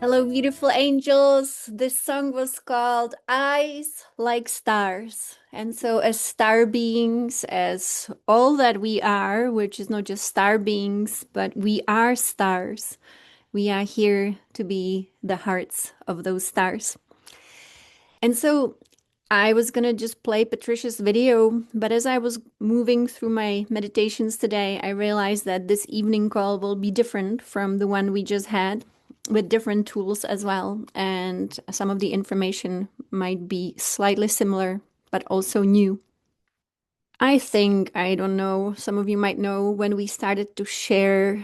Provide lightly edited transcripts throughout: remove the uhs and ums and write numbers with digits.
Hello, beautiful angels. This song was called Eyes Like Stars. And so, as star beings, as all that we are, which is not just star beings, but we are stars, we are here to be the hearts of those stars. And so, I was gonna just play Patricia's video, but as I was moving through my meditations today, I realized that this evening call will be different from the one we just had, with different tools as well. And some of the information might be slightly similar, but also new. I think, I don't know, some of you might know when we started to share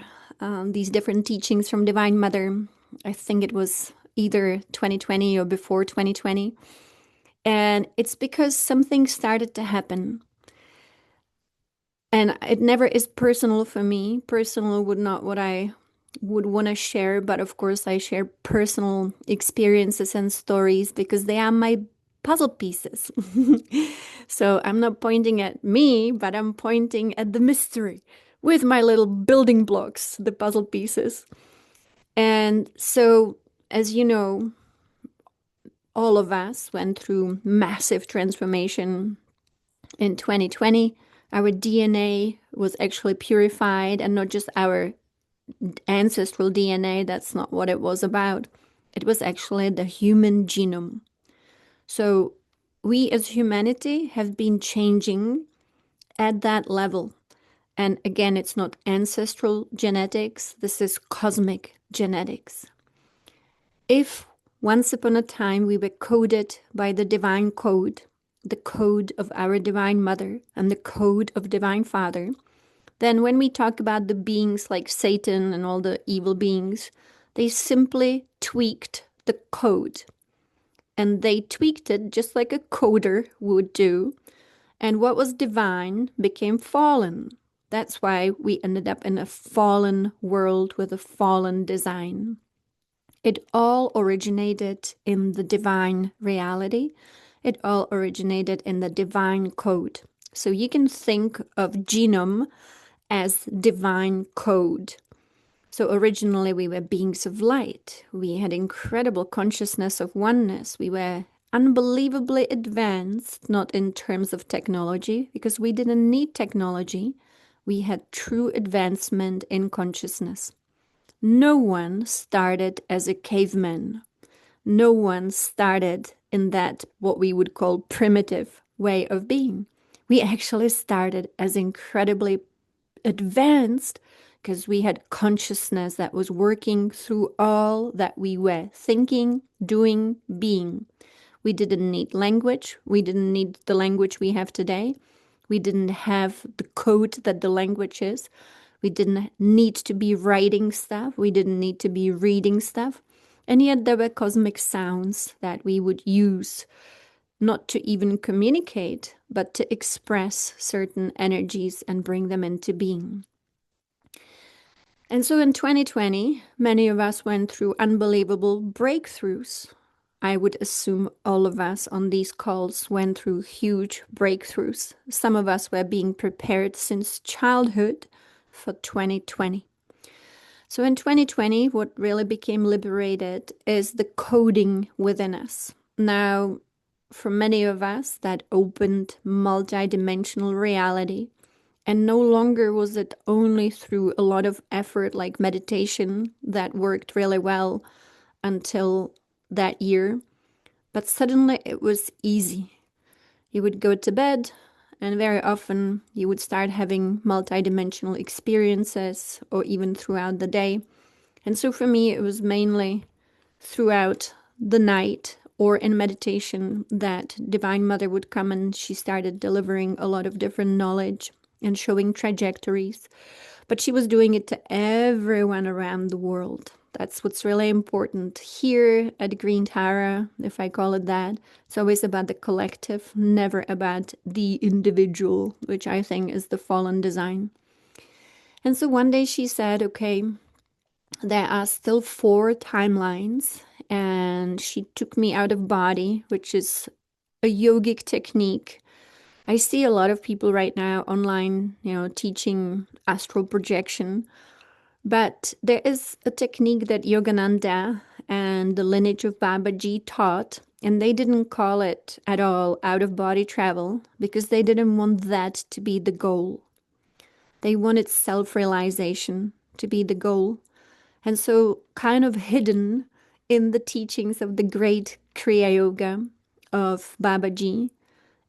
these different teachings from Divine Mother. I think it was either 2020 or before 2020. And it's because something started to happen. And it never is personal for me. Personal would not what I would want to share, but of course I share personal experiences and stories because they are my puzzle pieces. So I'm not pointing at me, but I'm pointing at the mystery with my little building blocks, the puzzle pieces. And so, as you know, all of us went through massive transformation in 2020. Our DNA was actually purified, and not just our ancestral DNA. That's not what it was about. It was actually the human genome. So we as humanity have been changing at that level. And again, it's not ancestral genetics, this is cosmic genetics. If once upon a time we were coded by the divine code, the code of our divine mother and the code of divine father, then when we talk about the beings like Satan and all the evil beings, they simply tweaked the code. And they tweaked it just like a coder would do. And what was divine became fallen. That's why we ended up in a fallen world with a fallen design. It all originated in the divine reality. It all originated in the divine code. So you can think of genome as divine code. So originally we were beings of light. We had incredible consciousness of oneness. We were unbelievably advanced, not in terms of technology, because we didn't need technology. We had true advancement in consciousness. No one started as a caveman. No one started in that, what we would call primitive way of being. We actually started as incredibly advanced because we had consciousness that was working through all that we were thinking, doing, being. We didn't need language. We didn't need the language we have today. We didn't have the code that the language is. We didn't need to be writing stuff. We didn't need to be reading stuff. And yet there were cosmic sounds that we would use not to even communicate, but to express certain energies and bring them into being. And so in 2020, many of us went through unbelievable breakthroughs. I would assume all of us on these calls went through huge breakthroughs. Some of us were being prepared since childhood for 2020. So in 2020, what really became liberated is the coding within us. Now, for many of us, that opened multidimensional reality. And no longer was it only through a lot of effort like meditation that worked really well until that year, but suddenly it was easy. You would go to bed, and very often you would start having multidimensional experiences or even throughout the day. And so for me, it was mainly throughout the night or in meditation that Divine Mother would come and she started delivering a lot of different knowledge and showing trajectories. But she was doing it to everyone around the world. That's what's really important. Here at Green Tara, if I call it that, it's always about the collective, never about the individual, which I think is the fallen design. And so one day she said, okay, there are still 4 timelines, and she took me out of body, which is a yogic technique. I see a lot of people right now online, teaching astral projection, but there is a technique that Yogananda and the lineage of Babaji taught. And they didn't call it at all out of body travel because they didn't want that to be the goal. They wanted self realization to be the goal. And so, kind of hidden in the teachings of the great Kriya Yoga of Babaji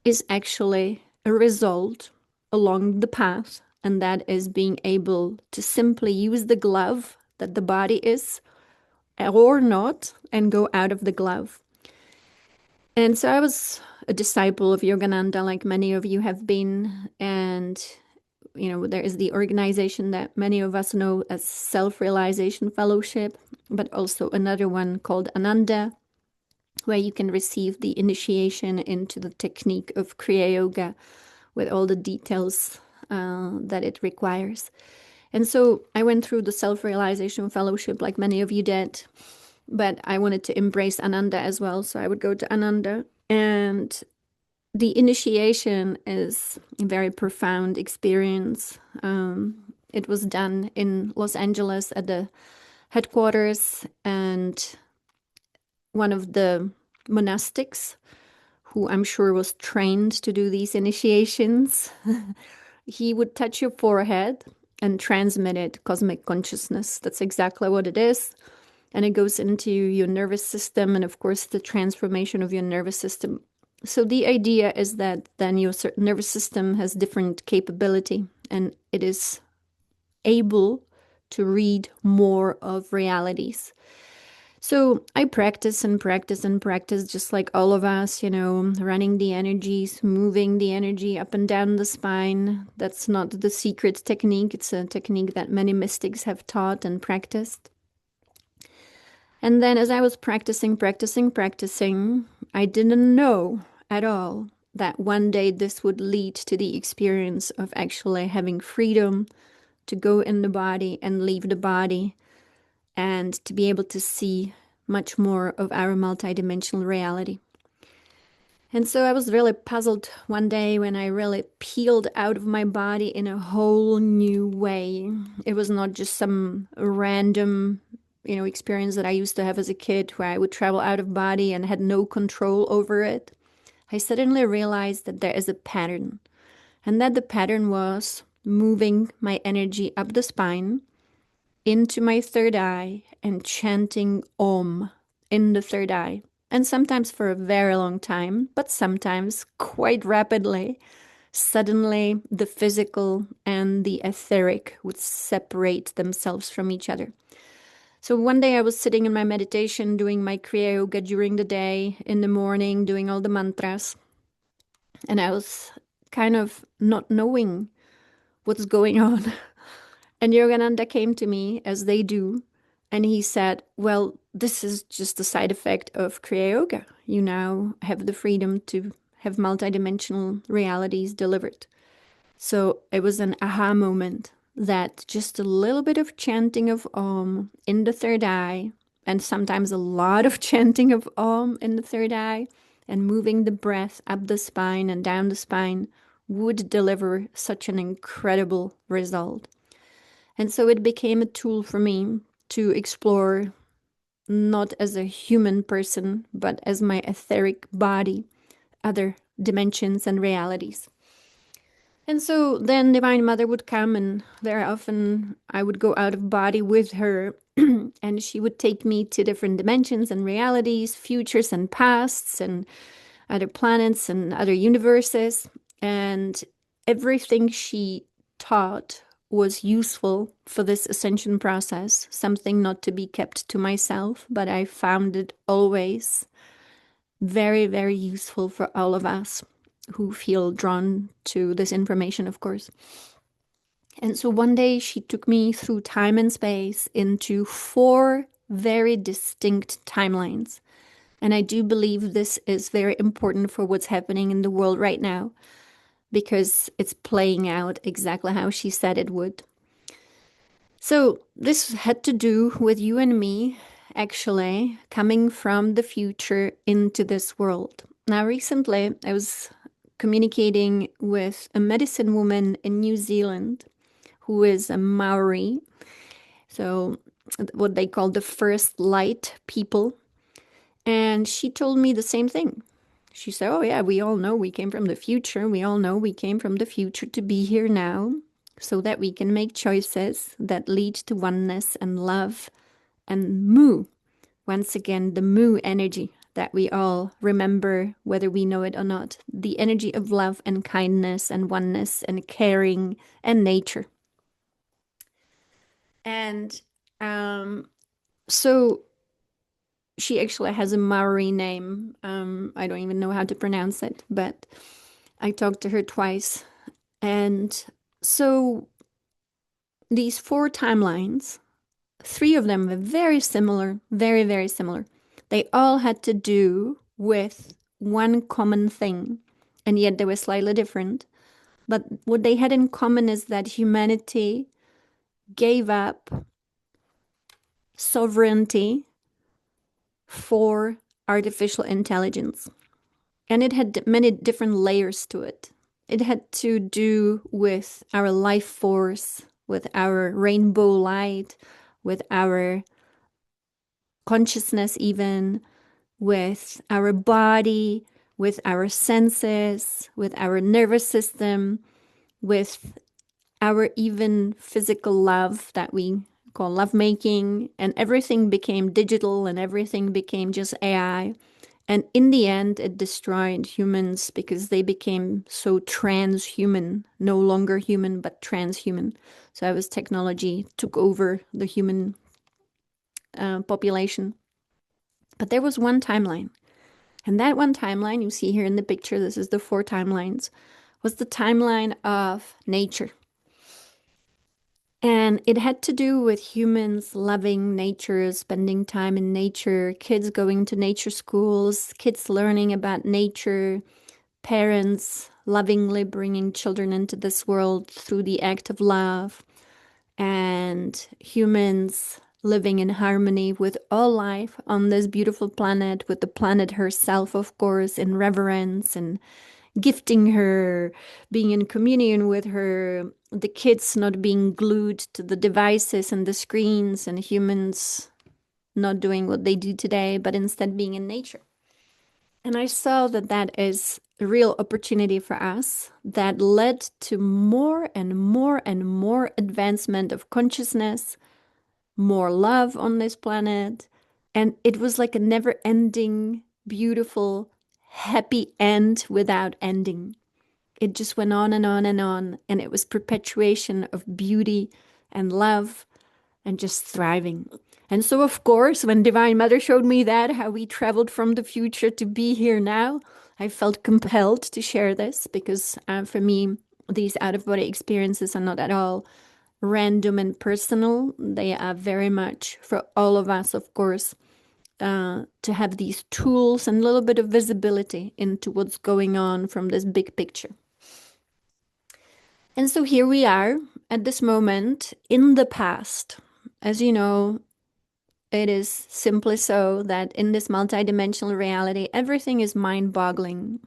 is actually a result along the path, and that is being able to simply use the glove that the body is or not and go out of the glove. And so I was a disciple of Yogananda, like many of you have been. And, there is the organization that many of us know as Self-Realization Fellowship, but also another one called Ananda, where you can receive the initiation into the technique of Kriya Yoga with all the details that it requires. And so I went through the Self-Realization Fellowship like many of you did, but I wanted to embrace Ananda as well. So I would go to Ananda, and the initiation is a very profound experience. It was done in Los Angeles at the headquarters, and one of the monastics, who I'm sure was trained to do these initiations, he would touch your forehead and transmit it cosmic consciousness. That's exactly what it is. And it goes into your nervous system and, of course, the transformation of your nervous system. So the idea is that then your nervous system has different capability and it is able to read more of realities. So I practice and practice and practice, just like all of us, running the energies, moving the energy up and down the spine. That's not the secret technique. It's a technique that many mystics have taught and practiced. And then as I was practicing, I didn't know at all that one day this would lead to the experience of actually having freedom to go in the body and leave the body, and to be able to see much more of our multidimensional reality. And so I was really puzzled one day when I really peeled out of my body in a whole new way. It was not just some random, experience that I used to have as a kid where I would travel out of body and had no control over it. I suddenly realized that there is a pattern, and that the pattern was moving my energy up the spine into my third eye and chanting Om in the third eye. And sometimes for a very long time, but sometimes quite rapidly. Suddenly, the physical and the etheric would separate themselves from each other. So one day I was sitting in my meditation, doing my Kriya Yoga during the day, in the morning, doing all the mantras. And I was kind of not knowing what's going on. And Yogananda came to me, as they do, and he said, well, this is just a side effect of Kriya Yoga. You now have the freedom to have multidimensional realities delivered. So it was an aha moment that just a little bit of chanting of Om in the third eye, and sometimes a lot of chanting of Om in the third eye, and moving the breath up the spine and down the spine would deliver such an incredible result. And so it became a tool for me to explore, not as a human person, but as my etheric body, other dimensions and realities. And so then Divine Mother would come, and very often I would go out of body with her, and she would take me to different dimensions and realities, futures and pasts, and other planets and other universes. And everything she taught was useful for this ascension process, something not to be kept to myself, but I found it always very, very useful for all of us who feel drawn to this information, of course. And so one day she took me through time and space into 4 very distinct timelines. And I do believe this is very important for what's happening in the world right now, because it's playing out exactly how she said it would. So this had to do with you and me actually coming from the future into this world. Now, recently, I was communicating with a medicine woman in New Zealand who is a Maori. So what they call the first light people. And she told me the same thing. She said, "Oh, yeah, we all know we came from the future. We all know we came from the future to be here now so that we can make choices that lead to oneness and love and Mu. Once again, the Mu energy that we all remember, whether we know it or not, the energy of love and kindness and oneness and caring and nature." And so she actually has a Maori name. I don't even know how to pronounce it, but I talked to her twice. And so these four timelines, three of them were very similar, very, very similar. They all had to do with one common thing, and yet they were slightly different. But what they had in common is that humanity gave up sovereignty for artificial intelligence. And it had many different layers to it. It had to do with our life force, with our rainbow light, with our consciousness, even with our body, with our senses, with our nervous system, with our even physical love that we call lovemaking, and everything became digital and everything became just AI. And in the end, it destroyed humans because they became so transhuman, no longer human, but transhuman. So as technology took over the human population. But there was one timeline. And that one timeline you see here in the picture, this is the four timelines, was the timeline of nature. And it had to do with humans loving nature, spending time in nature, kids going to nature schools, kids learning about nature, parents lovingly bringing children into this world through the act of love, and humans living in harmony with all life on this beautiful planet, with the planet herself, of course, in reverence and gifting her, being in communion with her, the kids not being glued to the devices and the screens, and humans not doing what they do today, but instead being in nature. And I saw that that is a real opportunity for us that led to more and more and more advancement of consciousness, more love on this planet. And it was like a never ending, beautiful, happy end without ending. It just went on and on and on. And it was perpetuation of beauty and love and just thriving. And so, of course, when Divine Mother showed me that, how we traveled from the future to be here now, I felt compelled to share this because for me, these out of body experiences are not at all random and personal. They are very much for all of us, of course, to have these tools and a little bit of visibility into what's going on from this big picture. And so here we are at this moment in the past. As you know, it is simply so that in this multidimensional reality, everything is mind-boggling.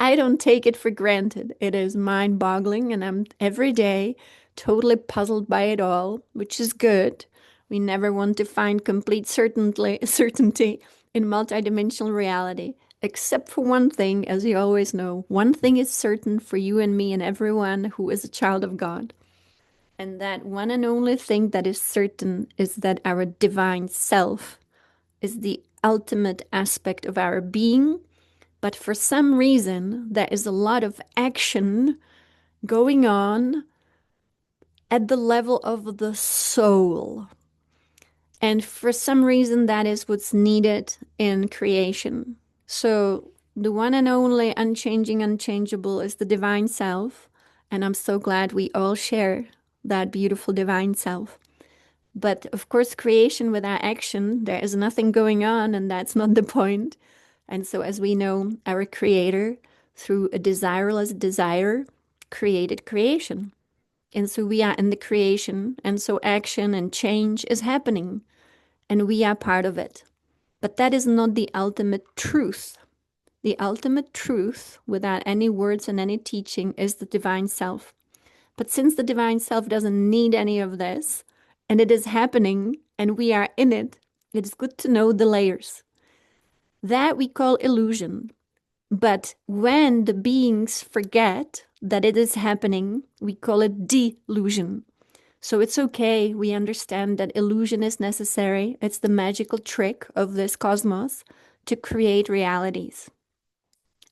I don't take it for granted. It is mind-boggling, and I'm every day totally puzzled by it all, which is good. We never want to find complete certainty in multidimensional reality, except for one thing, as you always know. One thing is certain for you and me and everyone who is a child of God. And that one and only thing that is certain is that our divine self is the ultimate aspect of our being. But for some reason, there is a lot of action going on at the level of the soul. And for some reason, that is what's needed in creation. So the one and only unchanging, unchangeable is the divine self. And I'm so glad we all share that beautiful divine self. But of course, creation without action, there is nothing going on, and that's not the point. And so, as we know, our Creator, through a desireless desire, created creation. And so we are in the creation, and so action and change is happening, and we are part of it. But that is not the ultimate truth. The ultimate truth, without any words and any teaching, is the divine self. But since the divine self doesn't need any of this, and it is happening and we are in it, it's good to know the layers. That we call illusion. But when the beings forget that it is happening, we call it delusion. So it's okay. We understand that illusion is necessary. It's the magical trick of this cosmos to create realities.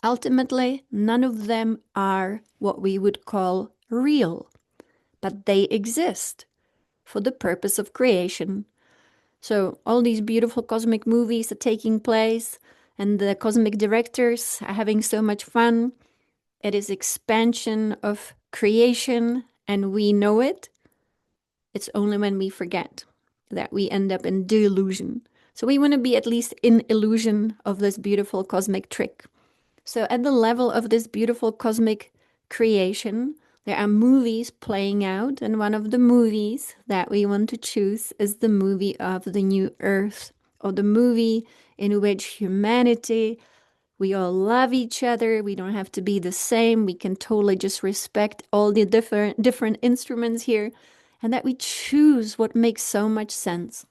Ultimately, none of them are what we would call real, but they exist for the purpose of creation. So all these beautiful cosmic movies are taking place and the cosmic directors are having so much fun. It is expansion of creation and we know it. It's only when we forget that we end up in delusion. So we want to be at least in illusion of this beautiful cosmic trick. So at the level of this beautiful cosmic creation, there are movies playing out, and one of the movies that we want to choose is the movie of the New Earth, or the movie in which humanity, we all love each other, we don't have to be the same, we can totally just respect all the different instruments here, and that we choose what makes so much sense.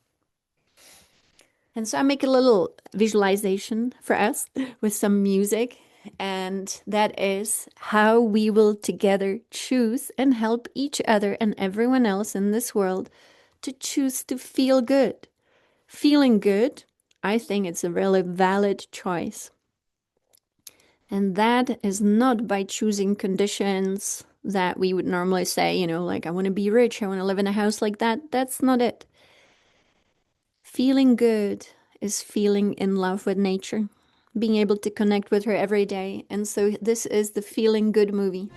And so I make a little visualization for us with some music, and that is how we will together choose and help each other and everyone else in this world to choose to feel good. Feeling good, I think it's a really valid choice. And that is not by choosing conditions that we would normally say, like I want to be rich, I want to live in a house like that. That's not it. Feeling good is feeling in love with nature, being able to connect with her every day. And so this is the Feeling Good movie.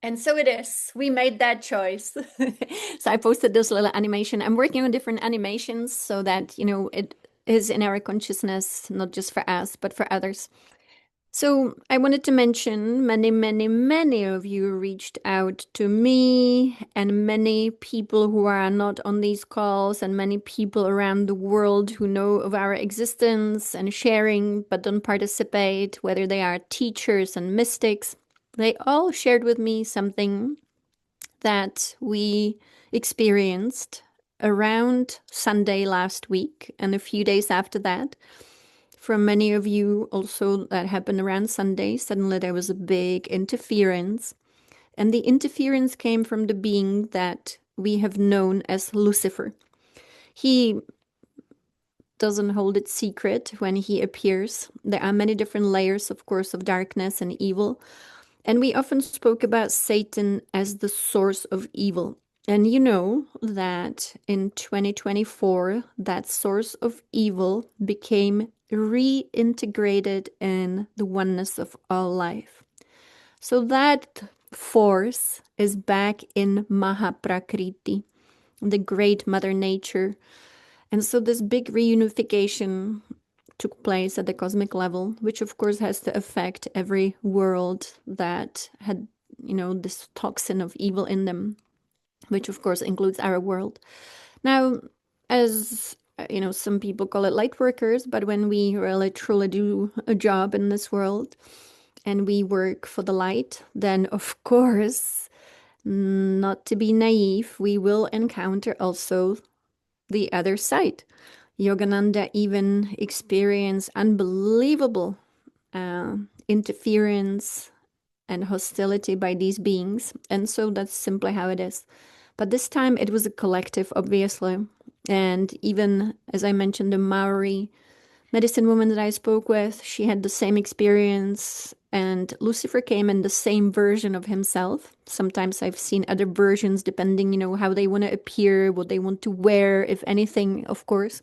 And so it is. We made that choice. So I posted this little animation. I'm working on different animations so that, it is in our consciousness, not just for us, but for others. So I wanted to mention many, many, many of you reached out to me, and many people who are not on these calls, and many people around the world who know of our existence and sharing but don't participate, whether they are teachers and mystics. They all shared with me something that we experienced around Sunday last week and a few days after that. For many of you also, that happened around Sunday. Suddenly there was a big interference. And the interference came from the being that we have known as Lucifer. He doesn't hold it secret when he appears. There are many different layers, of course, of darkness and evil. And we often spoke about Satan as the source of evil. And you know that in 2024, that source of evil became reintegrated in the oneness of all life. So that force is back in Mahaprakriti, the great Mother Nature. And so this big reunification took place at the cosmic level, which of course has to affect every world that had, this toxin of evil in them, which of course includes our world. Now, as some people call it light workers, but when we really truly do a job in this world and we work for the light, then of course, not to be naive, we will encounter also the other side. Yogananda even experienced unbelievable interference and hostility by these beings. And so that's simply how it is. But this time it was a collective, obviously. And even, as I mentioned, the Maori medicine woman that I spoke with, she had the same experience, and Lucifer came in the same version of himself. Sometimes I've seen other versions depending, how they want to appear, what they want to wear, if anything, of course.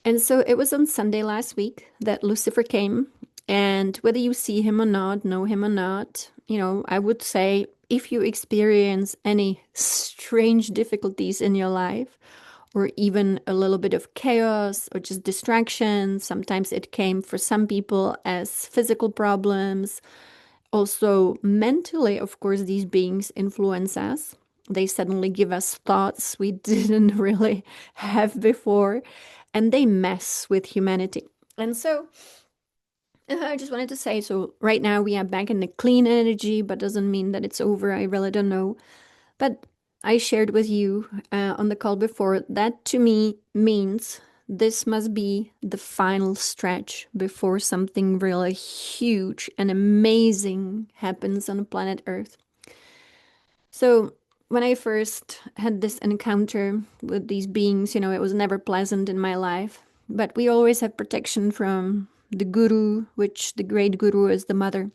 And so it was on Sunday last week that Lucifer came, and whether you see him or not, know him or not, I would say if you experience any strange difficulties in your life, or even a little bit of chaos or just distraction. Sometimes it came for some people as physical problems. Also, mentally, of course, these beings influence us. They suddenly give us thoughts we didn't really have before, and they mess with humanity. And so, I just wanted to say, so right now we are back in the clean energy, but doesn't mean that it's over. I really don't know. But I shared with you on the call before that to me means this must be the final stretch before something really huge and amazing happens on planet Earth. So, when I first had this encounter with these beings, it was never pleasant in my life. But we always have protection from the guru, which the great guru is the mother.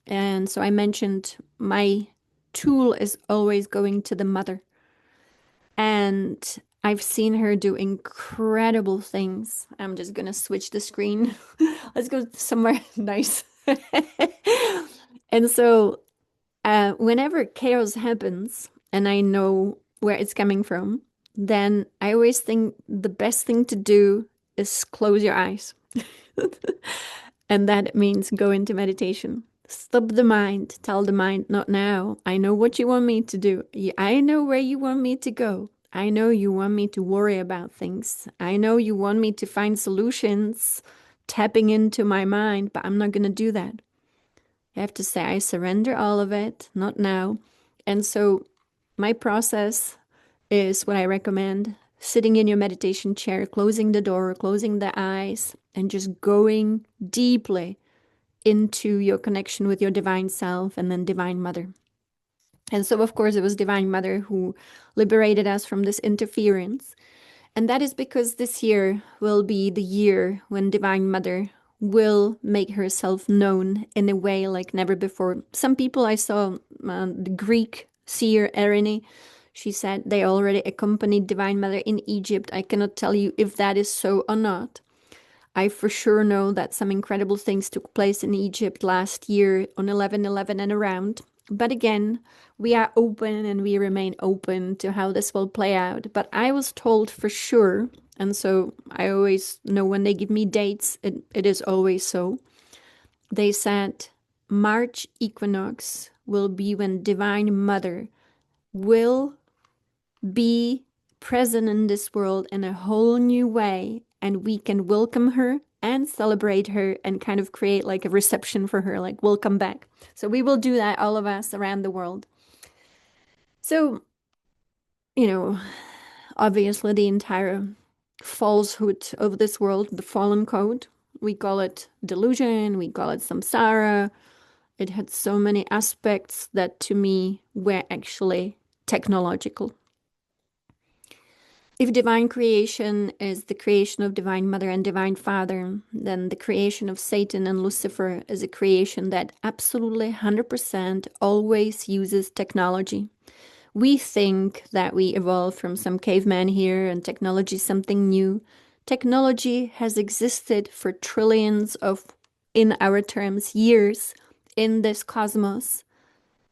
And so I mentioned my tool is always going to the mother. And I've seen her do incredible things. I'm just gonna switch the screen. Let's go somewhere nice. And so, whenever chaos happens and I know where it's coming from, then I always think the best thing to do is close your eyes. And that means go into meditation. Stop the mind. Tell the mind, not now. I know what you want me to do. I know where you want me to go. I know you want me to worry about things. I know you want me to find solutions, tapping into my mind, but I'm not going to do that. You have to say, I surrender all of it, not now. And so, my process is what I recommend sitting in your meditation chair, closing the door, closing the eyes, and just going deeply into your connection with your divine self and then divine mother. And so, of course, it was divine mother who liberated us from this interference. And that is because this year will be the year when divine mother will make herself known in a way like never before. Some people I saw, the Greek seer Erini, she said they already accompanied divine mother in Egypt. I cannot tell you if that is so or not. I for sure know that some incredible things took place in Egypt last year on 11/11 and around. But again, we are open and we remain open to how this will play out. But I was told for sure, and so I always know when they give me dates, it is always so. They said March equinox will be when Divine Mother will be present in this world in a whole new way, and we can welcome her and celebrate her and kind of create like a reception for her, like welcome back. So we will do that, all of us around the world. So, you know, obviously the entire falsehood of this world, the fallen code, we call it delusion, we call it samsara. It had so many aspects that to me were actually technological. If divine creation is the creation of divine mother and divine father, then the creation of Satan and Lucifer is a creation that absolutely 100% always uses technology. We think that we evolved from some caveman here and technology is something new. Technology has existed for trillions of, in our terms, years in this cosmos,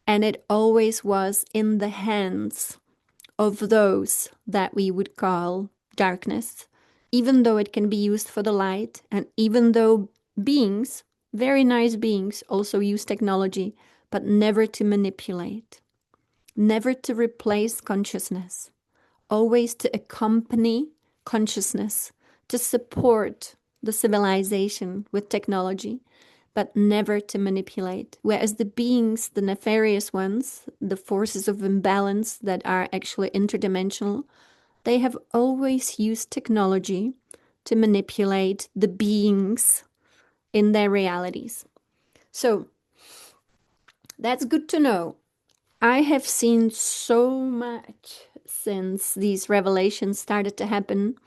and it always was in the hands of those that we would call darkness, even though it can be used for the light, and even though beings, very nice beings, also use technology, but never to manipulate, never to replace consciousness, always to accompany consciousness, to support the civilization with technology, but never to manipulate. Whereas the beings, the nefarious ones, the forces of imbalance that are actually interdimensional, they have always used technology to manipulate the beings in their realities. So that's good to know. I have seen so much since these revelations started to happen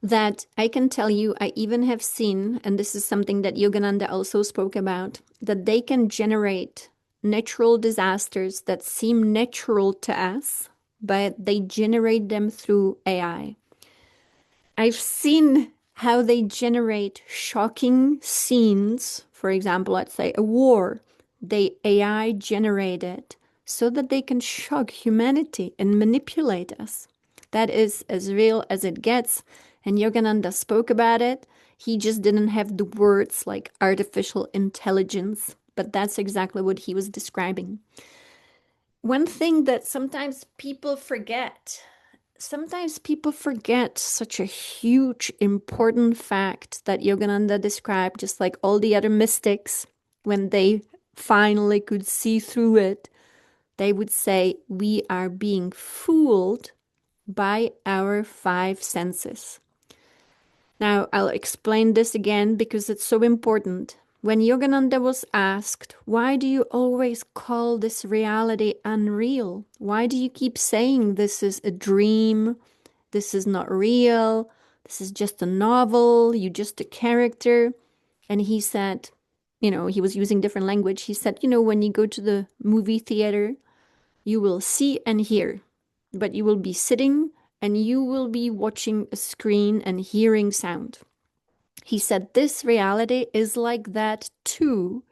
that I can tell you, I even have seen, and this is something that Yogananda also spoke about, that they can generate natural disasters that seem natural to us, but they generate them through AI. I've seen how they generate shocking scenes. For example, let's say a war, they AI generate it so that they can shock humanity and manipulate us. That is as real as it gets. And Yogananda spoke about it. He just didn't have the words like artificial intelligence, but that's exactly what he was describing. One thing that sometimes people forget such a huge, important fact that Yogananda described, just like all the other mystics, when they finally could see through it, they would say, we are being fooled by our five senses. Now, I'll explain this again because it's so important. When Yogananda was asked, why do you always call this reality unreal? Why do you keep saying this is a dream? This is not real. This is just a novel. You're just a character. And he said, he was using different language. He said, when you go to the movie theater, you will see and hear, but you will be sitting and you will be watching a screen and hearing sound. He said, this reality is like that too,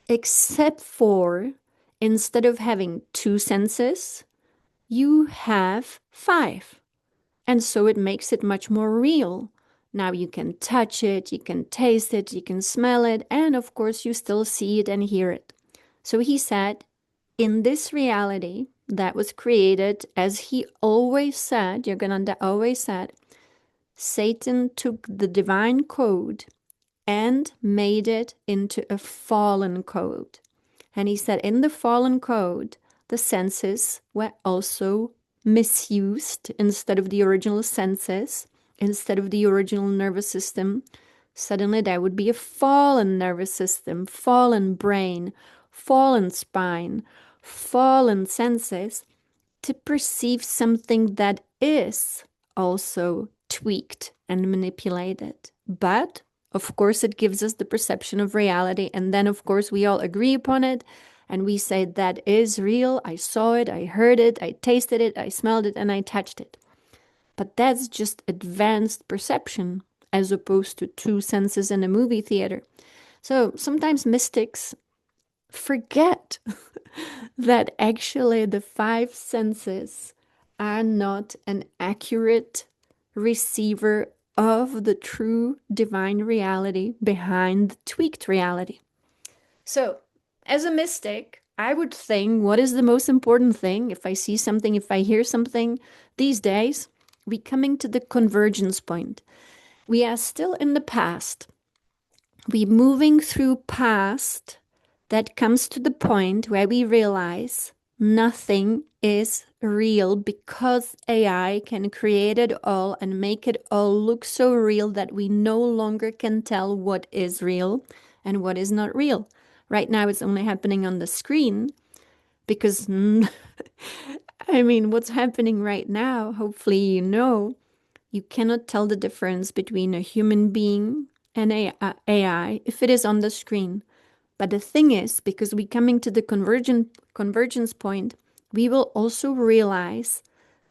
except for instead of having two senses, you have five. And so it makes it much more real. Now you can touch it, you can taste it, you can smell it, and of course you still see it and hear it. So he said, in this reality that was created, as he always said, Yogananda always said, Satan took the divine code and made it into a fallen code. And he said, in the fallen code, the senses were also misused instead of the original senses, instead of the original nervous system. Suddenly, there would be a fallen nervous system, fallen brain, fallen spine, fallen senses to perceive something that is also tweaked and manipulated. But of course, it gives us the perception of reality. And then, of course, we all agree upon it. And we say, that is real. I saw it, I heard it, I tasted it, I smelled it, and I touched it. But that's just advanced perception as opposed to two senses in a movie theater. So sometimes mystics forget that actually the five senses are not an accurate receiver of the true divine reality behind the tweaked reality. So, as a mystic, I would think, what is the most important thing if I see something, if I hear something these days? We coming to the convergence point. We are still in the past. We moving through past that comes to the point where we realize nothing is real because AI can create it all and make it all look so real that we no longer can tell what is real and what is not real. Right now, it's only happening on the screen because, what's happening right now, hopefully you cannot tell the difference between a human being and AI if it is on the screen. But the thing is, because we're coming to the convergence point, we will also realize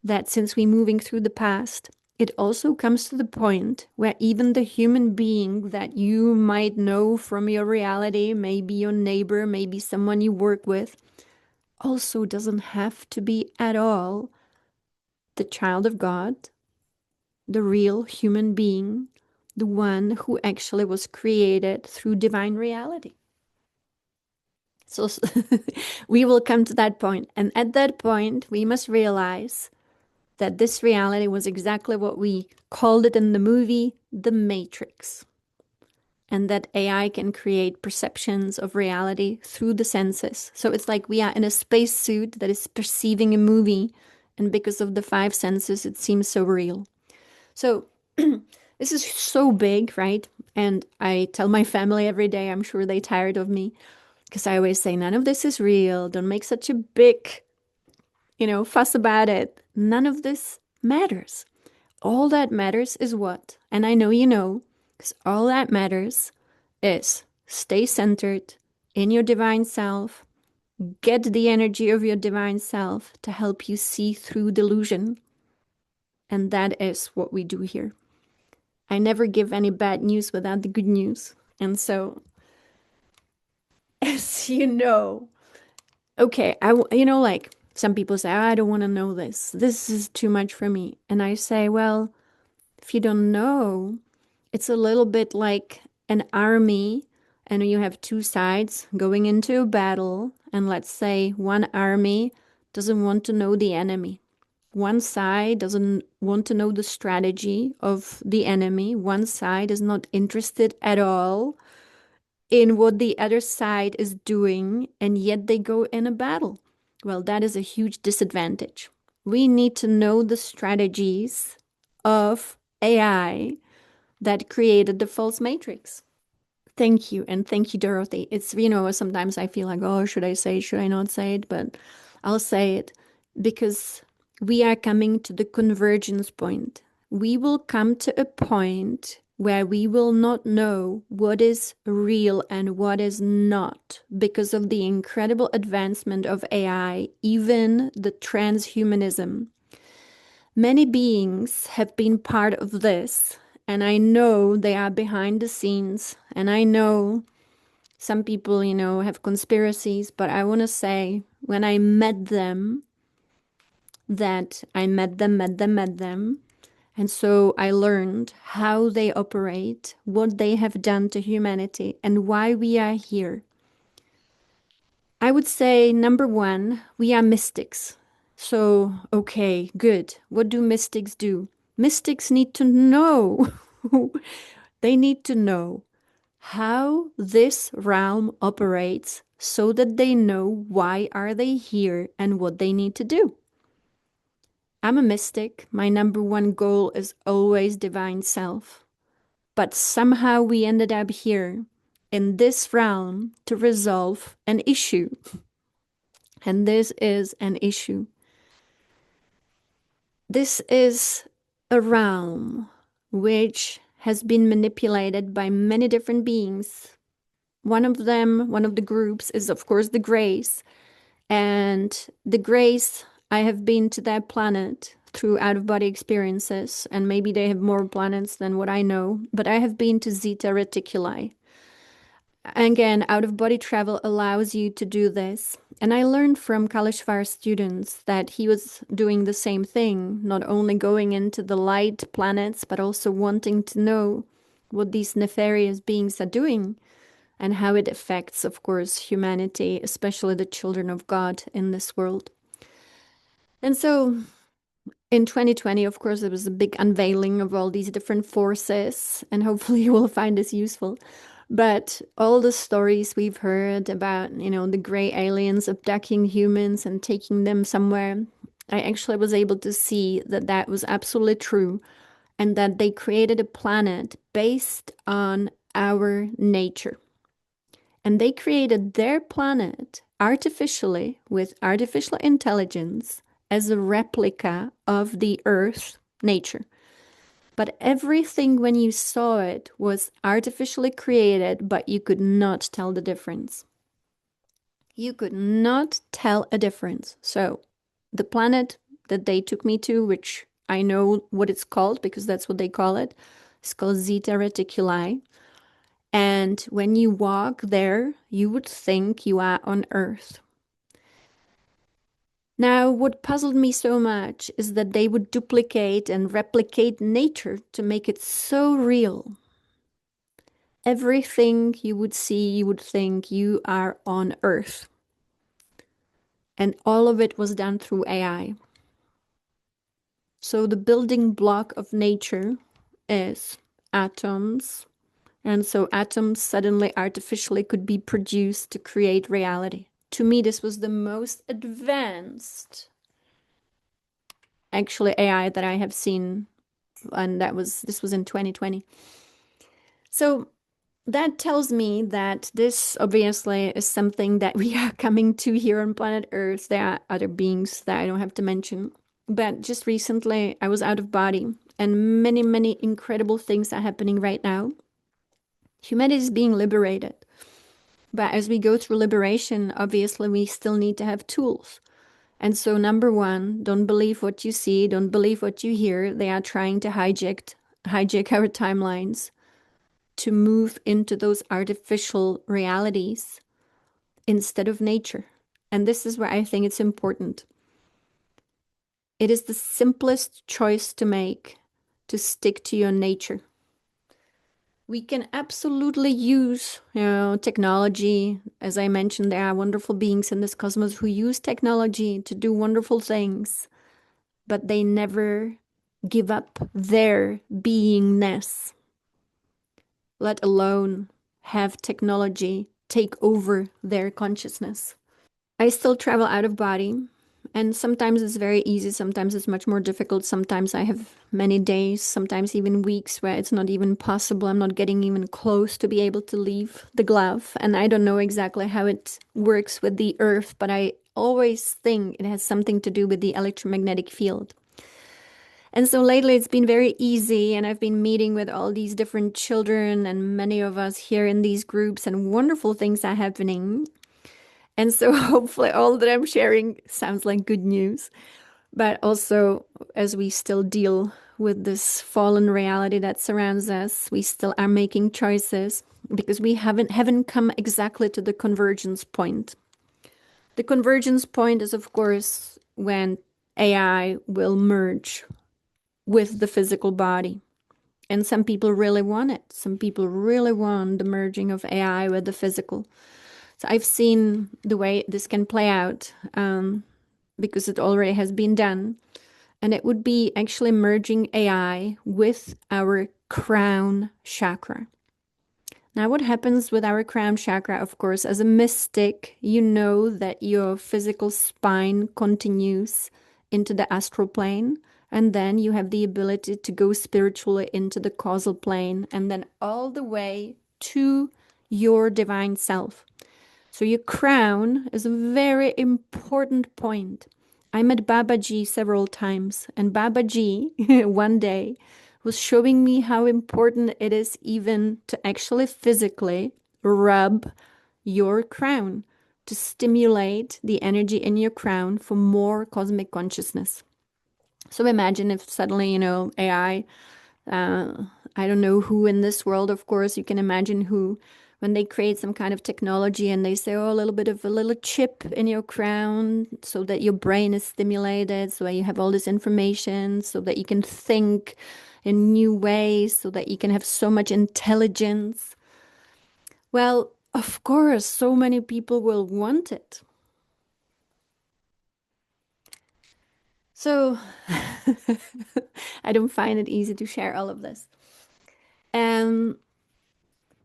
that since we're moving through the past, it also comes to the point where even the human being that you might know from your reality, maybe your neighbor, maybe someone you work with, also doesn't have to be at all the child of God, the real human being, the one who actually was created through divine reality. So we will come to that point. And at that point, we must realize that this reality was exactly what we called it in the movie, the Matrix. And that AI can create perceptions of reality through the senses. So it's like we are in a spacesuit that is perceiving a movie. And because of the five senses, it seems so real. So this is so big, right? And I tell my family every day, I'm sure they're tired of me. Because I always say, none of this is real. Don't make such a big, fuss about it. None of this matters. All that matters is what? And I know you know, because all that matters is stay centered in your divine self, get the energy of your divine self to help you see through delusion. And that is what we do here. I never give any bad news without the good news. And so, as you know, okay, like some people say, I don't want to know this. This is too much for me. And I say, well, if you don't know, it's a little bit like an army, and you have two sides going into a battle. And let's say one army doesn't want to know the enemy. One side doesn't want to know the strategy of the enemy. One side is not interested at all in what the other side is doing, and yet they go in a battle. Well, that is a huge disadvantage. We need to know the strategies of AI that created the false matrix. Thank you. And thank you, Dorothy. It's, sometimes I feel like, oh, should I say it? Should I not say it? But I'll say it because we are coming to the convergence point. We will come to a point where we will not know what is real and what is not because of the incredible advancement of AI, even the transhumanism. Many beings have been part of this, and I know they are behind the scenes, and I know some people, have conspiracies, but I want to say when I met them, that I met them. And so I learned how they operate, what they have done to humanity, and why we are here. I would say number one, we are mystics. So, okay, good. What do mystics do? Mystics need to know. They need to know how this realm operates so that they know why are they here and what they need to do. I'm a mystic. My number one goal is always divine self. But somehow we ended up here in this realm to resolve an issue. And this is an issue. This is a realm which has been manipulated by many different beings. One of the groups is, of course, the Greys. And the Greys, I have been to that planet through out-of-body experiences, and maybe they have more planets than what I know, but I have been to Zeta Reticuli. Again, out-of-body travel allows you to do this. And I learned from Kalishvar students that he was doing the same thing, not only going into the light planets, but also wanting to know what these nefarious beings are doing and how it affects, of course, humanity, especially the children of God in this world. And so in 2020, of course, there was a big unveiling of all these different forces, and hopefully you will find this useful. But all the stories we've heard about, the gray aliens abducting humans and taking them somewhere, I actually was able to see that that was absolutely true and that they created a planet based on our nature. And they created their planet artificially with artificial intelligence as a replica of the Earth nature. But everything when you saw it was artificially created, but you could not tell the difference. You could not tell a difference. So the planet that they took me to, which I know what it's called because that's what they call it, it's called Zeta Reticuli. And when you walk there, you would think you are on Earth. Now, what puzzled me so much is that they would duplicate and replicate nature to make it so real. Everything you would see, you would think you are on Earth. And all of it was done through AI. So the building block of nature is atoms. And so atoms suddenly artificially could be produced to create reality. To me, this was the most advanced, actually, AI that I have seen. And this was in 2020. So that tells me that this obviously is something that we are coming to here on planet Earth. There are other beings that I don't have to mention. But just recently, I was out of body, and many, many incredible things are happening right now. Humanity is being liberated. But as we go through liberation, obviously, we still need to have tools. And so, number one, don't believe what you see, don't believe what you hear. They are trying to hijack our timelines to move into those artificial realities instead of nature. And this is where I think it's important. It is the simplest choice to make to stick to your nature. We can absolutely use, technology. As I mentioned, there are wonderful beings in this cosmos who use technology to do wonderful things, but they never give up their beingness, let alone have technology take over their consciousness. I still travel out of body, and sometimes it's very easy, sometimes it's much more difficult. Sometimes I have many days, sometimes even weeks where it's not even possible. I'm not getting even close to be able to leave the glove. And I don't know exactly how it works with the earth, but I always think it has something to do with the electromagnetic field. And so lately it's been very easy, and I've been meeting with all these different children and many of us here in these groups, and wonderful things are happening. And so hopefully all that I'm sharing sounds like good news. But also, as we still deal with this fallen reality that surrounds us, we still are making choices because we haven't come exactly to the convergence point. The convergence point is, of course, when AI will merge with the physical body. And some people really want it. Some people really want the merging of AI with the physical. So I've seen the way this can play out, because it already has been done. And it would be actually merging AI with our crown chakra. Now, what happens with our crown chakra, of course, as a mystic, you know that your physical spine continues into the astral plane, and then you have the ability to go spiritually into the causal plane, and then all the way to your divine self. So your crown is a very important point. I met Babaji several times, and Babaji one day was showing me how important it is even to actually physically rub your crown to stimulate the energy in your crown for more cosmic consciousness. So imagine if suddenly, AI, I don't know who in this world, of course, you can imagine who, when they create some kind of technology and they say, oh, a little bit of a little chip in your crown so that your brain is stimulated, so that you have all this information, so that you can think in new ways, so that you can have so much intelligence. Well, of course, so many people will want it. So I don't find it easy to share all of this. Um,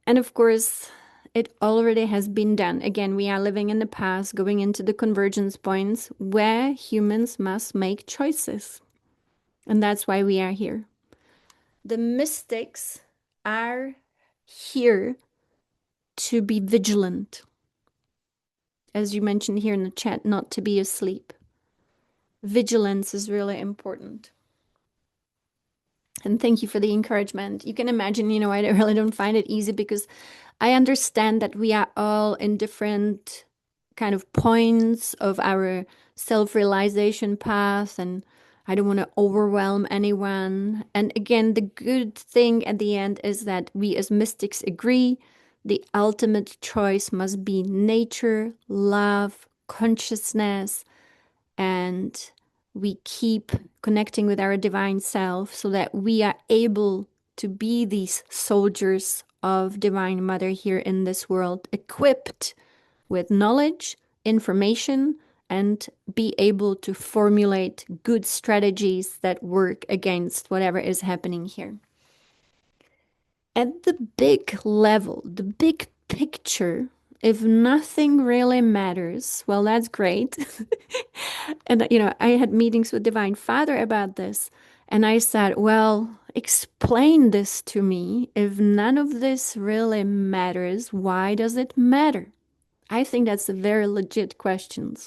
And of course, it already has been done. Again, we are living in the past, going into the convergence points where humans must make choices. And that's why we are here. The mystics are here to be vigilant. As you mentioned here in the chat, not to be asleep. Vigilance is really important. And thank you for the encouragement. You can imagine, I really don't find it easy because I understand that we are all in different kind of points of our self-realization path, and I don't want to overwhelm anyone. And again, the good thing at the end is that we as mystics agree the ultimate choice must be nature, love, consciousness, and we keep connecting with our divine self so that we are able to be these soldiers of Divine Mother here in this world, equipped with knowledge, information, and be able to formulate good strategies that work against whatever is happening here. At the big level, the big picture, if nothing really matters, well, that's great. And, I had meetings with Divine Father about this. And I said, well, explain this to me. If none of this really matters, why does it matter? I think that's a very legit question.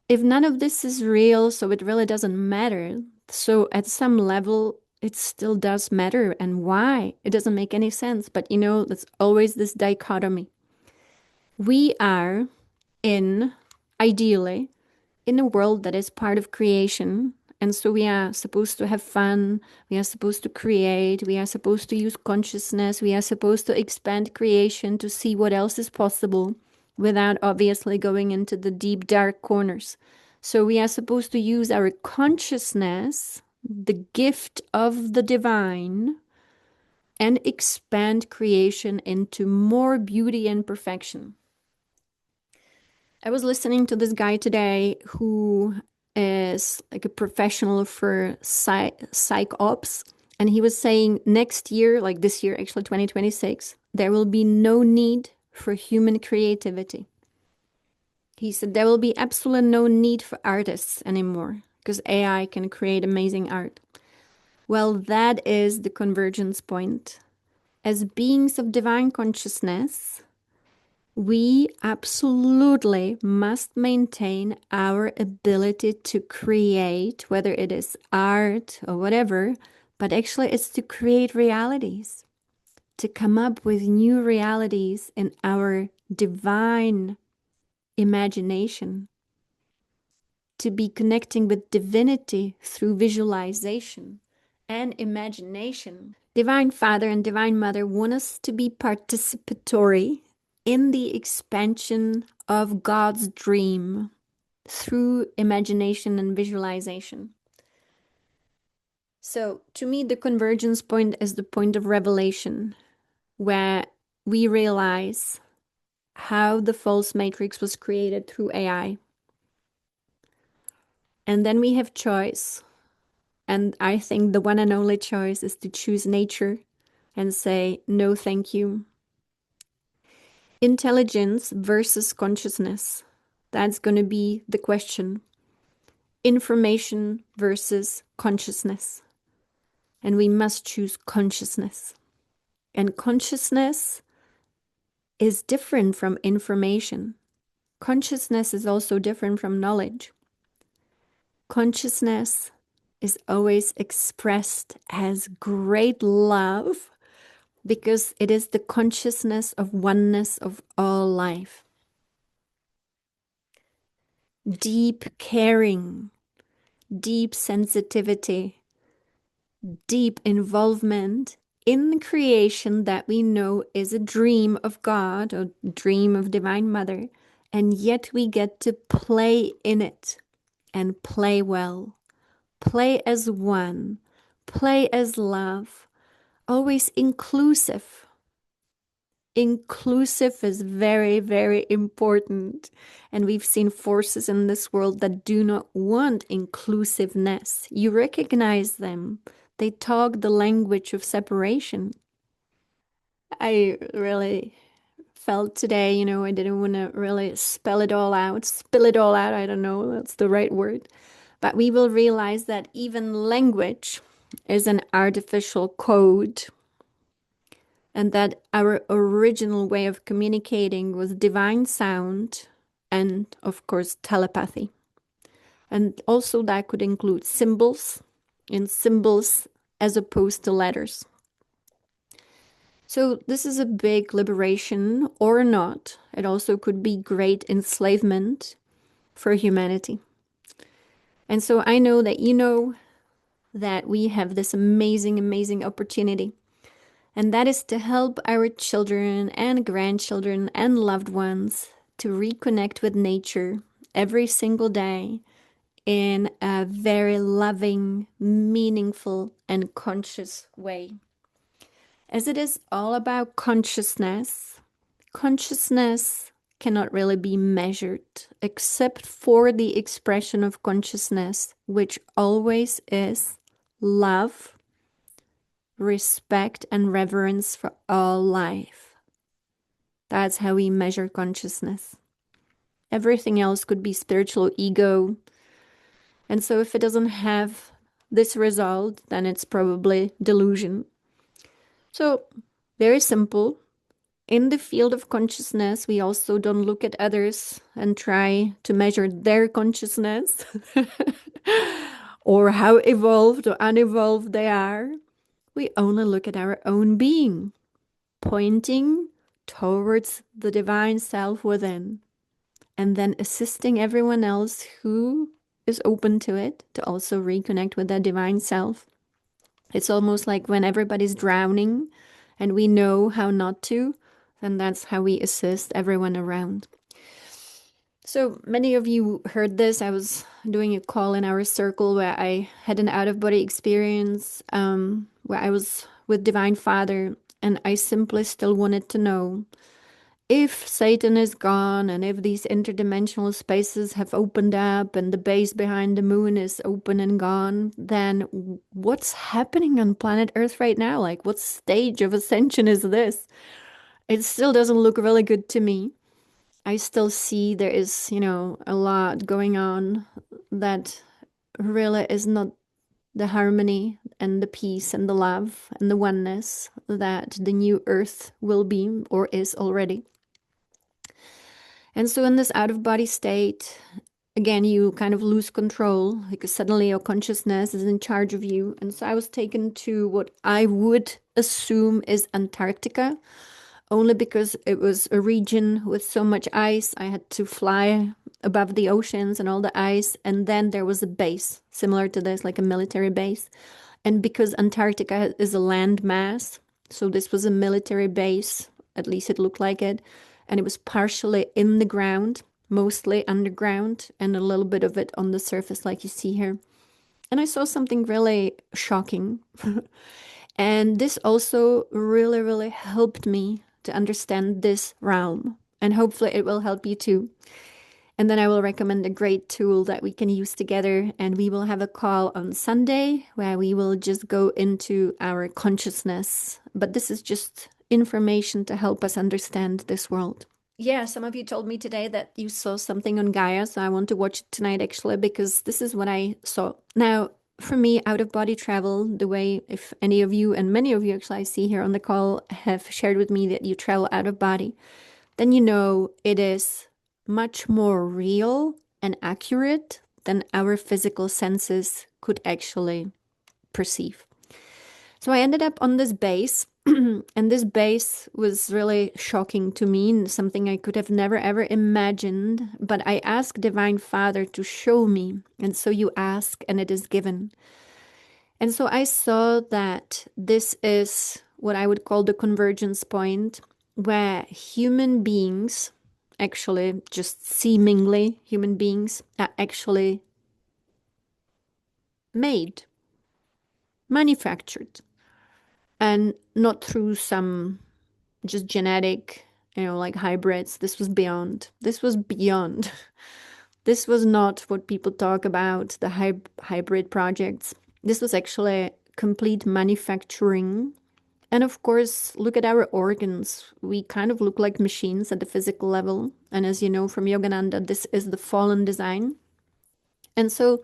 if none of this is real, so it really doesn't matter. So at some level, it still does matter. And why? It doesn't make any sense. But there's always this dichotomy. We are in, ideally, in a world that is part of creation. And so we are supposed to have fun. We are supposed to create. We are supposed to use consciousness. We are supposed to expand creation to see what else is possible without obviously going into the deep, dark corners. So we are supposed to use our consciousness, the gift of the divine, and expand creation into more beauty and perfection. I was listening to this guy today who is like a professional for psych ops, and he was saying next year, like this year, actually 2026, there will be no need for human creativity. He said there will be absolutely no need for artists anymore because AI can create amazing art. Well, that is the convergence point. As beings of divine consciousness, we absolutely must maintain our ability to create, whether it is art or whatever, but actually it's to create realities, to come up with new realities in our divine imagination, to be connecting with divinity through visualization and imagination. Divine Father and Divine Mother want us to be participatory in the expansion of God's dream through imagination and visualization. So, to me, the convergence point is the point of revelation, where we realize how the false matrix was created through AI. And then we have choice. And I think the one and only choice is to choose nature and say, no, thank you. Intelligence versus consciousness. That's going to be the question. Information versus consciousness. And we must choose consciousness. And consciousness is different from information. Consciousness is also different from knowledge. Consciousness is always expressed as great love because it is the consciousness of oneness of all life. Deep caring, deep sensitivity, deep involvement in creation that we know is a dream of God or dream of Divine Mother, and yet we get to play in it and play well, play as one, play as love, always inclusive. Inclusive is very, very important. And we've seen forces in this world that do not want inclusiveness. You recognize them. They talk the language of separation. I really felt today, I didn't want to really spell it all out, spill it all out. I don't know, that's the right word. But we will realize that even language is an artificial code and that our original way of communicating was divine sound and, of course, telepathy. And also that could include symbols and symbols as opposed to letters. So this is a big liberation or not. It also could be great enslavement for humanity. And so I know that you know that we have this amazing, amazing opportunity. And that is to help our children and grandchildren and loved ones to reconnect with nature every single day in a very loving, meaningful, and conscious way. As it is all about consciousness, consciousness cannot really be measured except for the expression of consciousness, which always is love, respect, and reverence for all life. That's how we measure consciousness. Everything else could be spiritual ego. And so if it doesn't have this result, then it's probably delusion. So, very simple. in the field of consciousness, we also don't look at others and try to measure their consciousness or how evolved or unevolved they are. We only look at our own being, pointing towards the divine self within, and then assisting everyone else who is open to it to also reconnect with that divine self. It's almost like when everybody's drowning and we know how not to, then that's how we assist everyone around. So many of you heard this. I was doing a call in our circle where I had an out of body experience, where I was with Divine Father, and I simply still wanted to know if Satan is gone and if these interdimensional spaces have opened up and the base behind the moon is open and gone, then what's happening on planet Earth right now? Like, what stage of ascension is this? It still doesn't look really good to me. I still see there is, a lot going on that really is not the harmony and the peace and the love and the oneness that the new Earth will be or is already. And so in this out of body state, again, you kind of lose control because suddenly your consciousness is in charge of you. And so I was taken to what I would assume is Antarctica, only because it was a region with so much ice. I had to fly above the oceans and all the ice. And then there was a base similar to this, like a military base. And because Antarctica is a land mass, so this was a military base, at least it looked like it. And it was partially in the ground, mostly underground, and a little bit of it on the surface, like you see here. And I saw something really shocking. And this also really, really helped me to understand this realm. And hopefully it will help you too. And then I will recommend a great tool that we can use together. And we will have a call on Sunday where we will just go into our consciousness. But this is just information to help us understand this world. Yeah, some of you told me today that you saw something on Gaia, so I want to watch it tonight actually, because this is what I saw. Now, for me, out of body travel, the way, if any of you and many of you actually I see here on the call have shared with me that you travel out of body, then you know it is much more real and accurate than our physical senses could actually perceive. So I ended up on this base, and this base was really shocking to me and something I could have never ever imagined. But I asked Divine Father to show me, and so you ask, and it is given. And so I saw that this is what I would call the convergence point, where human beings, actually just seemingly human beings, are actually made, manufactured, and not through some just genetic, like hybrids. This was beyond. This was beyond. This was not what people talk about, the hybrid projects. This was actually complete manufacturing. And of course, look at our organs. We kind of look like machines at the physical level. And as you know from Yogananda, this is the fallen design. And so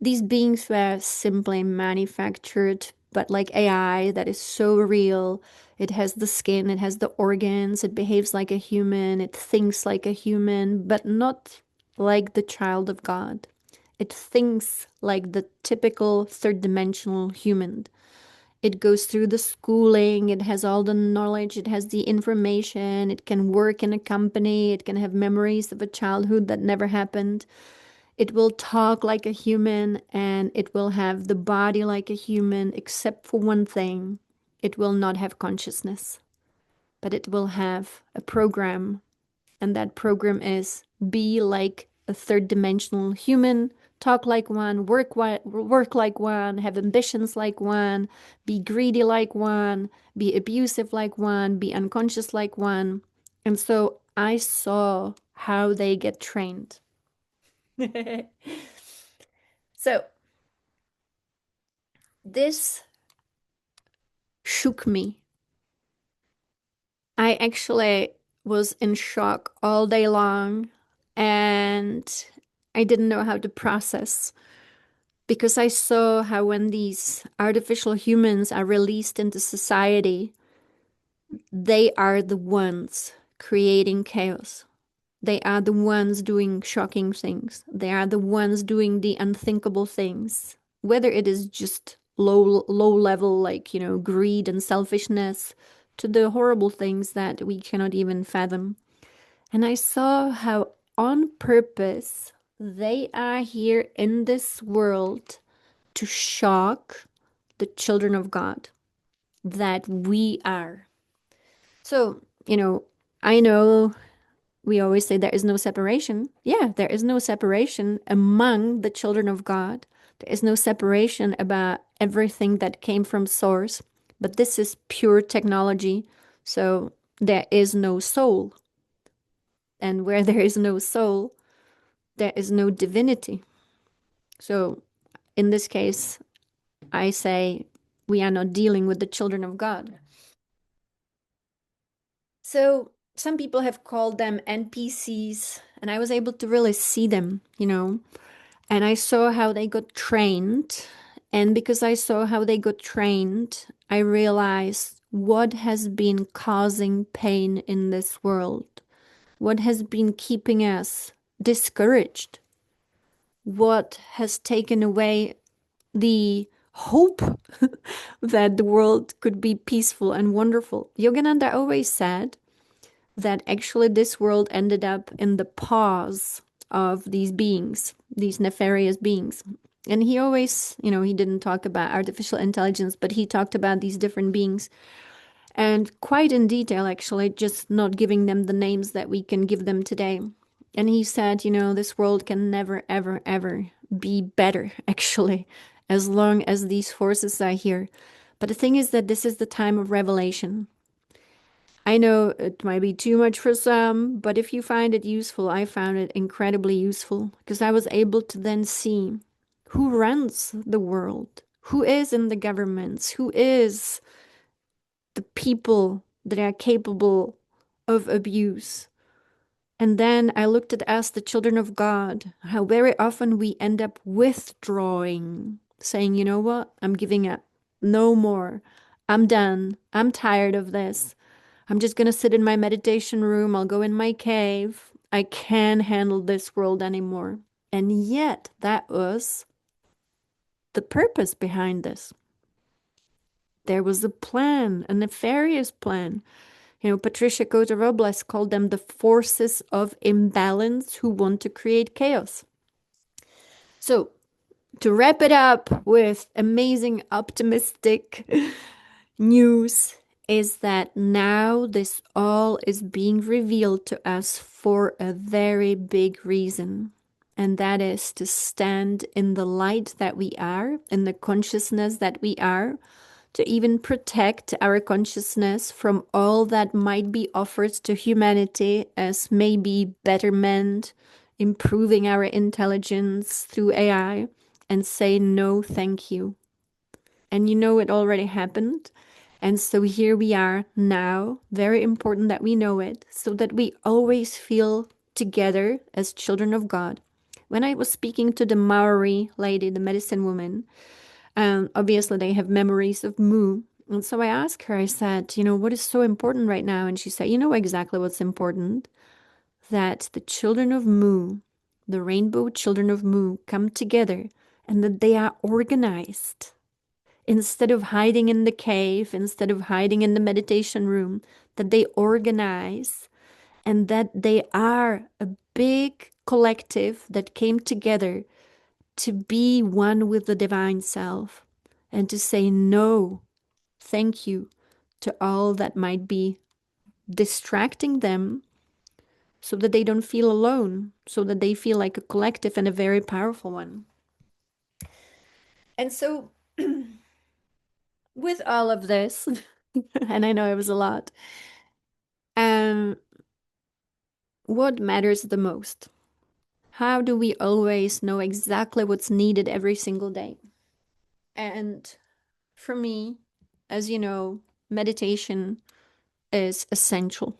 these beings were simply manufactured, but like AI that is so real. It has the skin, it has the organs, it behaves like a human, it thinks like a human, but not like the child of God. It thinks like the typical third dimensional human. It goes through the schooling, it has all the knowledge, it has the information, it can work in a company, it can have memories of a childhood that never happened. It will talk like a human and it will have the body like a human, except for one thing. It will not have consciousness, but it will have a program. And that program is be like a third dimensional human, talk like one, work like one, have ambitions like one, be greedy like one, be abusive like one, be unconscious like one. And so I saw how they get trained. So this shook me. I actually was in shock all day long and I didn't know how to process because I saw how when these artificial humans are released into society, They are the ones creating chaos. They are the ones doing shocking things. They are the ones doing the unthinkable things. Whether it is just low level like, greed and selfishness to the horrible things that we cannot even fathom. And I saw how on purpose they are here in this world to shock the children of God that we are. So, I know we always say there is no separation. Yeah, there is no separation among the children of God. There is no separation about everything that came from source. But this is pure technology. So there is no soul. And where there is no soul, there is no divinity. So in this case, I say we are not dealing with the children of God. So some people have called them NPCs, and I was able to really see them. And I saw how they got trained. And because I saw how they got trained, I realized what has been causing pain in this world, what has been keeping us discouraged, what has taken away the hope that the world could be peaceful and wonderful. Yogananda always said that actually this world ended up in the paws of these beings, these nefarious beings. And he always, he didn't talk about artificial intelligence, but he talked about these different beings and quite in detail, actually, just not giving them the names that we can give them today. And he said, this world can never, ever, ever be better, actually, as long as these forces are here. But the thing is that this is the time of revelation. I know it might be too much for some, but if you find it useful, I found it incredibly useful because I was able to then see who runs the world, who is in the governments, who is the people that are capable of abuse. And then I looked at us, the children of God, how very often we end up withdrawing, saying, you know what, I'm giving up. No more. I'm done. I'm tired of this. I'm just going to sit in my meditation room. I'll go in my cave. I can't handle this world anymore. And yet, that was the purpose behind this. There was a plan, a nefarious plan. Patricia Cota Robles called them the forces of imbalance who want to create chaos. So, to wrap it up with amazing, optimistic news, is that now this all is being revealed to us for a very big reason. And that is to stand in the light that we are, in the consciousness that we are, to even protect our consciousness from all that might be offered to humanity as maybe betterment, improving our intelligence through AI, and say no, thank you. And it already happened. And so here we are now. Very important that we know it so that we always feel together as children of God. When I was speaking to the Maori lady, the medicine woman, obviously they have memories of Mu. And so I asked her, I said, what is so important right now? And she said, you know exactly what's important? That the children of Mu, the rainbow children of Mu, come together and that they are organized. Instead of hiding in the cave, instead of hiding in the meditation room, that they organize and that they are a big collective that came together to be one with the divine self and to say no, thank you to all that might be distracting them so that they don't feel alone, so that they feel like a collective and a very powerful one. And so, with all of this, and I know it was a lot, um, what matters the most? How do we always know exactly what's needed every single day? And for me, as you know, meditation is essential.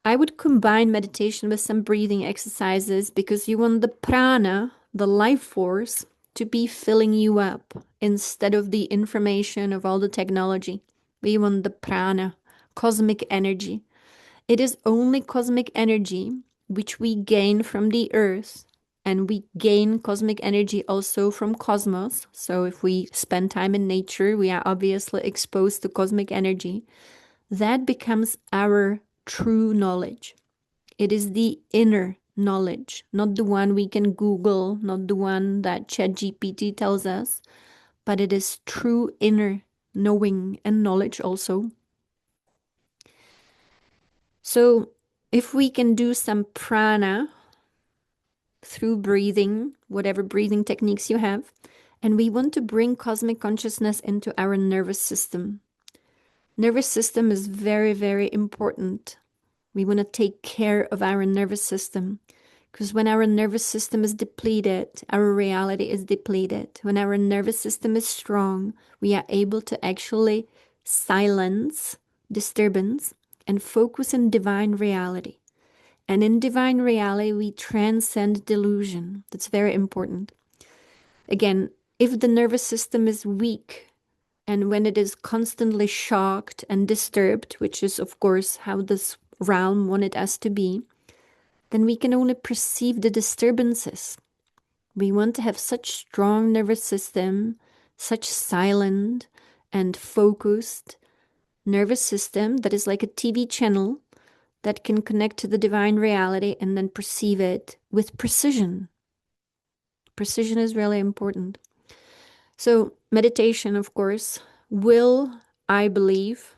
I would combine meditation with some breathing exercises because you want the prana, the life force, to be filling you up instead of the information of all the technology. We want the prana, cosmic energy. It is only cosmic energy which we gain from the earth, and we gain cosmic energy also from cosmos. So if we spend time in nature, we are obviously exposed to cosmic energy. That becomes our true knowledge. It is the inner knowledge, not the one we can Google, not the one that ChatGPT tells us, but it is true inner knowing and knowledge also. So if we can do some prana through breathing, whatever breathing techniques you have, and we want to bring cosmic consciousness into our nervous system. Nervous system is very, very important. We want to take care of our nervous system, because when our nervous system is depleted, our reality is depleted. When our nervous system is strong, we are able to actually silence disturbance and focus in divine reality. And in divine reality, we transcend delusion. That's very important. Again, if the nervous system is weak, and when it is constantly shocked and disturbed, which is, of course, how this realm wanted us to be, then we can only perceive the disturbances. We want to have such strong nervous system, such silent and focused nervous system that is like a TV channel that can connect to the divine reality and then perceive it with precision. Precision is really important. So meditation, of course, will, I believe,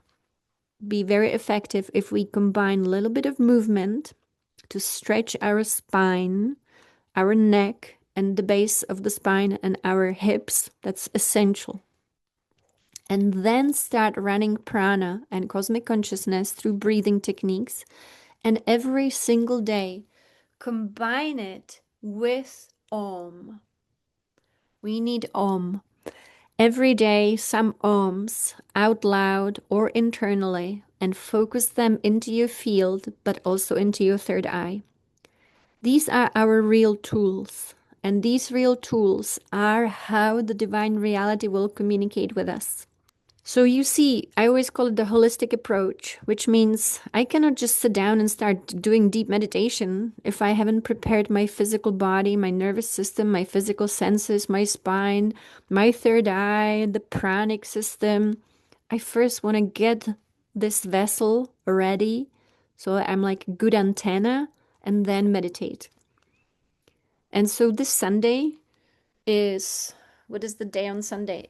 be very effective if we combine a little bit of movement to stretch our spine, our neck, and the base of the spine and our hips. That's essential. And then start running prana and cosmic consciousness through breathing techniques. And every single day, combine it with Om. We need Om. Every day, some Oms out loud or internally, and focus them into your field, but also into your third eye. These are our real tools, and these real tools are how the divine reality will communicate with us. So you see, I always call it the holistic approach, which means I cannot just sit down and start doing deep meditation if I haven't prepared my physical body, my nervous system, my physical senses, my spine, my third eye, the pranic system. I first want to get this vessel ready so I'm like a good antenna, and then meditate. And so this Sunday is, what is the day on Sunday?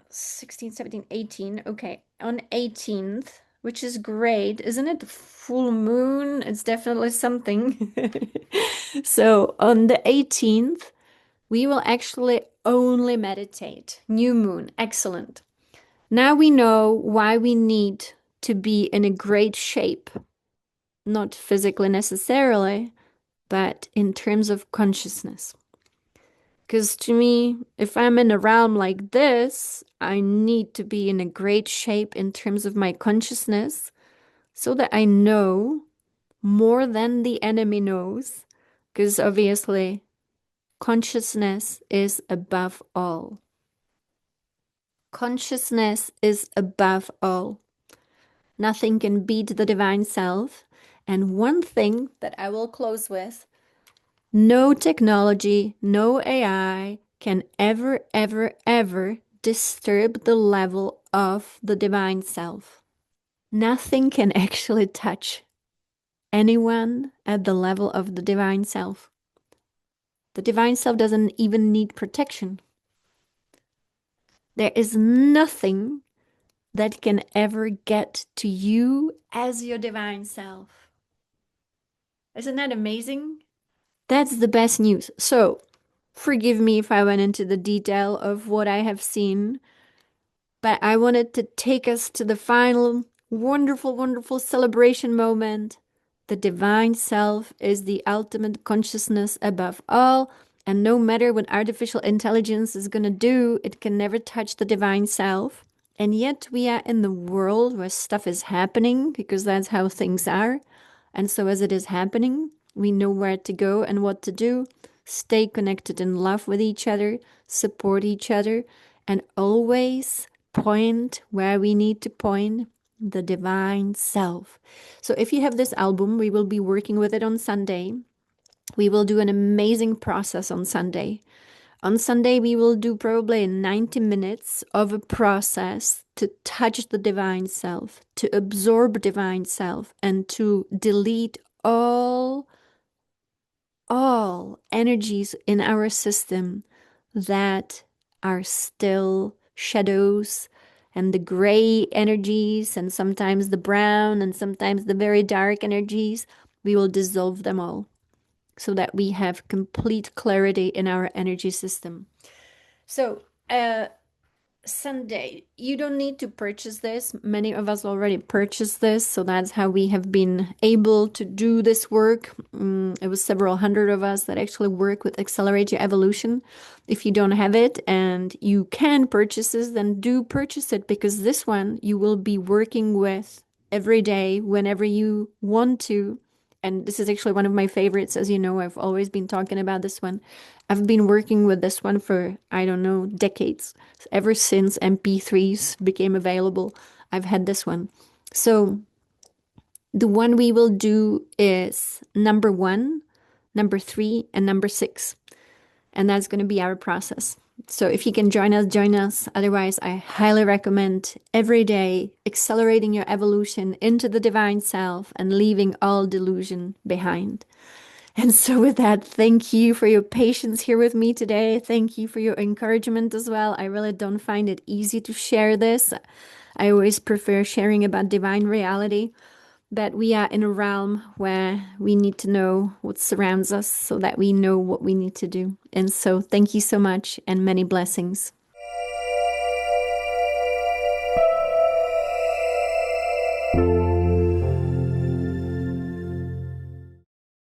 16, 17, 18. Okay, on 18th, which is great. Isn't it full moon? It's definitely something. So on the 18th, we will actually only meditate. New moon. Excellent. Now we know why we need to be in a great shape. Not physically necessarily, but in terms of consciousness. Because to me, if I'm in a realm like this, I need to be in a great shape in terms of my consciousness so that I know more than the enemy knows. Because obviously, consciousness is above all. Consciousness is above all. Nothing can beat the divine self. And one thing that I will close with, no technology, no AI can ever, ever, ever disturb the level of the divine self. Nothing can actually touch anyone at the level of the divine self. The divine self doesn't even need protection. There is nothing that can ever get to you as your divine self. Isn't that amazing? That's the best news. So, forgive me if I went into the detail of what I have seen, but I wanted to take us to the final wonderful, wonderful celebration moment. The divine self is the ultimate consciousness above all, and no matter what artificial intelligence is going to do, it can never touch the divine self. And yet we are in the world where stuff is happening because that's how things are. And so as it is happening, we know where to go and what to do. Stay connected in love with each other, support each other, and always point where we need to point, the divine self. So if you have this album, we will be working with it on Sunday. We will do an amazing process on Sunday. On Sunday, we will do probably 90 minutes of a process to touch the divine self, to absorb divine self, and to delete all energies in our system that are still shadows and the gray energies, and sometimes the brown, and sometimes the very dark energies. We will dissolve them all so that we have complete clarity in our energy system. So, Sunday, you don't need to purchase this. Many of us already purchased this, so that's how we have been able to do this work. It was several hundred of us that actually work with Accelerate Your Evolution. If you don't have it and you can purchase this, then do purchase it, because this one you will be working with every day whenever you want to. And this is actually one of my favorites. As you know, I've always been talking about this one. I've been working with this one for, I don't know, decades. Ever since MP3s became available, I've had this one. So the one we will do is number 1, number 3, and number 6. And that's going to be our process. So if you can join us, join us. Otherwise, I highly recommend every day accelerating your evolution into the divine self and leaving all delusion behind. And so, with that, thank you for your patience here with me today. Thank you for your encouragement as well. I really don't find it easy to share this. I always prefer sharing about divine reality, but we are in a realm where we need to know what surrounds us so that we know what we need to do. And so, thank you so much and many blessings.